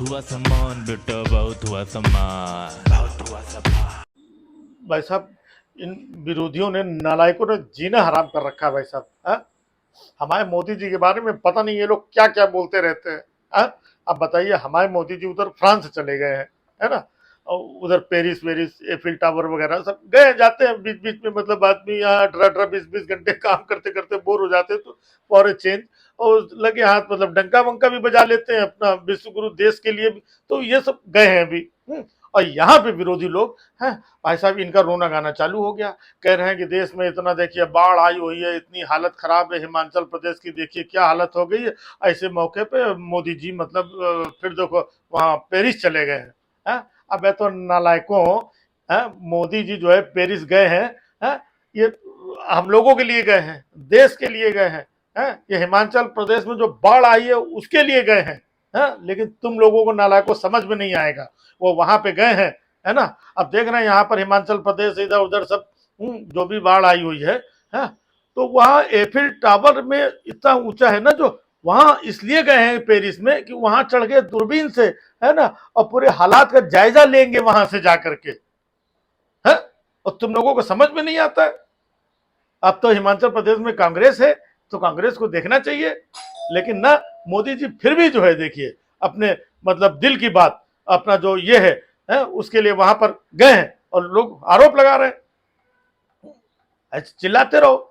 हुआ सम्मान बेटा, बहुत हुआ सम्मान, बहुत हुआ सम्मान। भाई साहब, इन विरोधियों ने, नालायकों ने जीना हराम कर रखा है भाई साहब। हाँ? हमारे मोदी जी के बारे में पता नहीं ये लोग क्या क्या बोलते रहते हैं। हाँ? अब बताइए, हमारे मोदी जी उधर फ्रांस चले गए हैं, है ना, और उधर पेरिस वेरिस एफिल टावर वगैरह सब गए जाते हैं बीच बीच में। मतलब आदमी यहाँ 18-20 घंटे काम करते करते बोर हो जाते हैं, तो फॉर ए चेंज और लगे हाथ मतलब डंका वंका भी बजा लेते हैं अपना विश्व गुरु देश के लिए भी। तो ये सब गए हैं अभी। और यहाँ पे विरोधी लोग हैं भाई साहब, इनका रोना गाना चालू हो गया। कह रहे हैं कि देश में इतना देखिए बाढ़ आई हुई है, इतनी हालत खराब है, हिमाचल प्रदेश की देखिए क्या हालत हो गई है। ऐसे मौके पे मोदी जी मतलब फिर देखो वहां पेरिस चले गए हैं। हैं? अब तो नालायकों, हैं, मोदी जी जो है पेरिस गए हैं, हैं? ये हम लोगों के लिए गए हैं, देश के लिए गए हैं। हैं? ये हिमाचल प्रदेश में जो बाढ़ आई है उसके लिए गए हैं। हैं? लेकिन तुम लोगों को नालायकों समझ में नहीं आएगा, वो वहां पे गए हैं, है ना। अब देख रहे हैं यहाँ पर हिमाचल प्रदेश इधर उधर सब जो भी बाढ़ आई हुई है, तो वहां एफिल टावर में इतना ऊंचा है ना, जो वहां इसलिए गए हैं पेरिस में कि वहां चढ़ के दूरबीन से, है ना, और पूरे हालात का जायजा लेंगे वहां से जाकर के। है? और तुम लोगों को समझ में नहीं आता है। अब तो हिमाचल प्रदेश में कांग्रेस है, तो कांग्रेस को देखना चाहिए, लेकिन ना, मोदी जी फिर भी जो है देखिए अपने मतलब दिल की बात अपना जो ये है उसके लिए वहां पर गए हैं, और लोग आरोप लगा रहे हैं। ऐसे चिल्लाते रहो।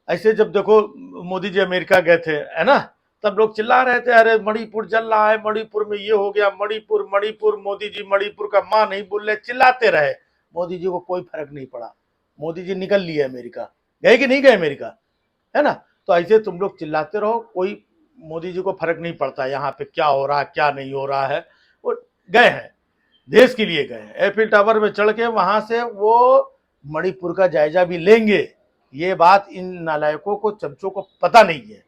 ऐसे जब देखो मोदी जी अमेरिका गए थे, है ना, तब लोग चिल्ला रहे थे, अरे मणिपुर जल रहा है, मणिपुर में ये हो गया, मणिपुर मणिपुर, मोदी जी मणिपुर का मां नहीं बोल रहे, चिल्लाते रहे। मोदी जी को कोई फर्क नहीं पड़ा। मोदी जी निकल लिए अमेरिका। गए कि नहीं गए अमेरिका, है ना। तो ऐसे तुम लोग चिल्लाते रहो, कोई मोदी जी को फर्क नहीं पड़ता यहाँ पे क्या हो रहा है क्या नहीं हो रहा है। वो गए हैं, देश के लिए गए हैं, एफिल टावर में चढ़ के वहां से वो मणिपुर का जायजा भी लेंगे। ये बात इन नालायकों को, चमचों को पता नहीं है।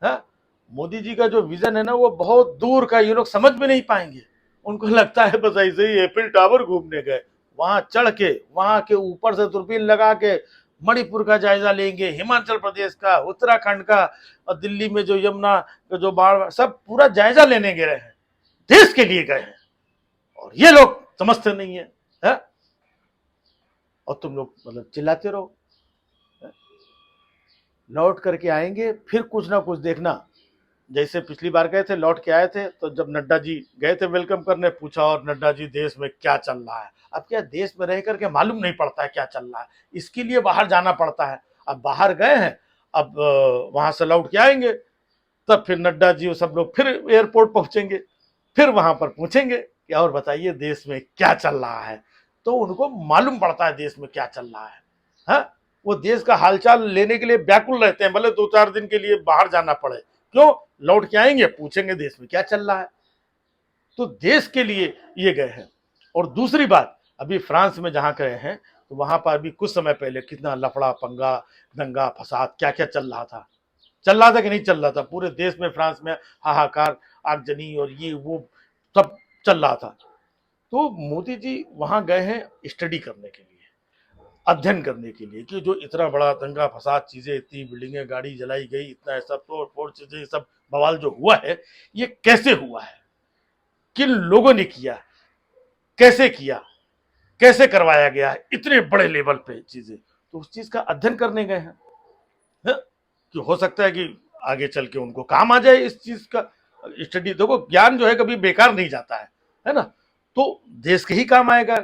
हा? मोदी जी का जो विजन है ना, वो बहुत दूर का, ये लोग समझ में नहीं पाएंगे। उनको लगता है बस ऐसे ही एफिल टावर घूमने गए, वहां चढ़ के वहां के ऊपर से दूरबीन लगा के मणिपुर का जायजा लेंगे, हिमाचल प्रदेश का, उत्तराखंड का, और दिल्ली में जो यमुना का जो बाढ़, सब पूरा जायजा लेने गए हैं, देश के लिए गए हैं। और ये लोग समझते नहीं है? और तुम लोग मतलब चिल्लाते रहो। लौट करके आएंगे फिर कुछ ना कुछ देखना। जैसे पिछली बार गए थे, लौट के आए थे, तो जब नड्डा जी गए थे वेलकम करने, पूछा और नड्डा जी देश में क्या चल रहा है। अब क्या देश में रह करके मालूम नहीं पड़ता है क्या चल रहा है, इसके लिए बाहर जाना पड़ता है। अब बाहर गए हैं, अब वहां से लौट के आएंगे, तब फिर नड्डा जी और सब लोग फिर एयरपोर्ट पहुंचेंगे, फिर वहां पर पूछेंगे कि और बताइए देश में क्या चल रहा है। तो उनको मालूम पड़ता है देश में क्या चल रहा है। हाँ? वो देश का हालचाल लेने के लिए व्याकुल रहते हैं, भले 2-4 दिन के लिए बाहर जाना पड़े। क्यों? लौट के आएंगे, पूछेंगे देश में क्या चल रहा है। तो देश के लिए ये गए हैं। और दूसरी बात, अभी फ्रांस में जहां गए हैं, तो वहां पर अभी कुछ समय पहले कितना लफड़ा पंगा, दंगा फसाद, क्या क्या चल रहा था कि नहीं चल रहा था। पूरे देश में, फ्रांस में हाहाकार, आगजनी और ये वो सब चल रहा था। तो मोदी जी वहां गए हैं स्टडी करने के लिए, अध्ययन करने के लिए, कि जो इतना बड़ा दंगा फसाद चीजें, इतनी बिल्डिंगें गाड़ी जलाई गई, इतना ऐसा तोड़ फोड़ चीजें, सब बवाल जो हुआ है, ये कैसे हुआ है, किन लोगों ने किया, कैसे किया, कैसे करवाया गया है इतने बड़े लेवल पे चीजें। तो उस चीज का अध्ययन करने गए हैं। है? कि हो सकता है कि आगे चल के उनको काम आ जाए इस चीज का स्टडी। देखो ज्ञान जो है कभी बेकार नहीं जाता है ना, तो देश के ही काम आएगा,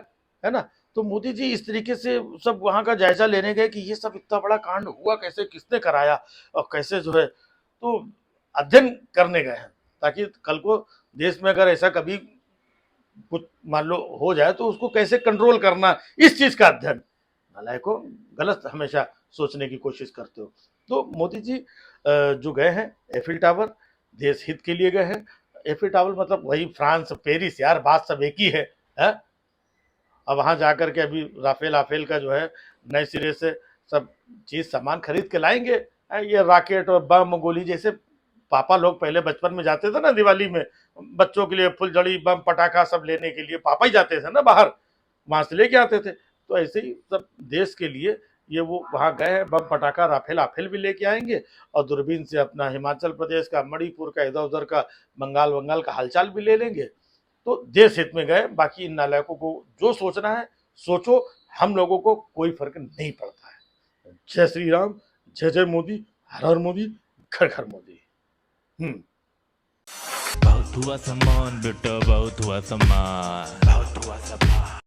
है ना। तो मोदी जी इस तरीके से सब वहां का जायजा लेने गए कि ये सब इतना बड़ा कांड हुआ कैसे, किसने कराया, और कैसे जो है, तो अध्ययन करने गए हैं, ताकि कल को देश में अगर ऐसा कभी कुछ मान लो हो जाए तो उसको कैसे कंट्रोल करना, इस चीज का अध्ययन। नालायकों, गलत हमेशा सोचने की कोशिश करते हो। तो मोदी जी जो गए हैं एफिल टावर, देश हित के लिए गए हैं। एफिल टावर मतलब वही फ्रांस पेरिस, यार बात सब एक ही है? अब वहां जाकर के अभी राफेल आफेल का जो है नए सिरे से सब चीज सामान खरीद के लाएंगे। ये रॉकेट और बम गोली, जैसे पापा लोग पहले बचपन में जाते थे ना दिवाली में, बच्चों के लिए फुलझड़ी बम पटाखा सब लेने के लिए पापा ही जाते थे ना बाहर, वहां से लेके आते थे। तो ऐसे ही सब देश के लिए ये वो वहां गए हैं, बम पटाखा राफेल आफेल भी लेके आएंगे, और दूरबीन से अपना हिमाचल प्रदेश का, मणिपुर का, इधर उधर का, बंगाल का हालचाल भी ले लेंगे। तो देश हित में गए, बाकी इन नालायकों को जो सोचना है सोचो, हम लोगों को कोई फर्क नहीं पड़ता है। जय श्री राम, जय जय मोदी, हर हर मोदी, घर घर मोदी। बहुत हुआ सम्मान बेटा, बहुत हुआ सम्मान, बहुत हुआ सम्मान।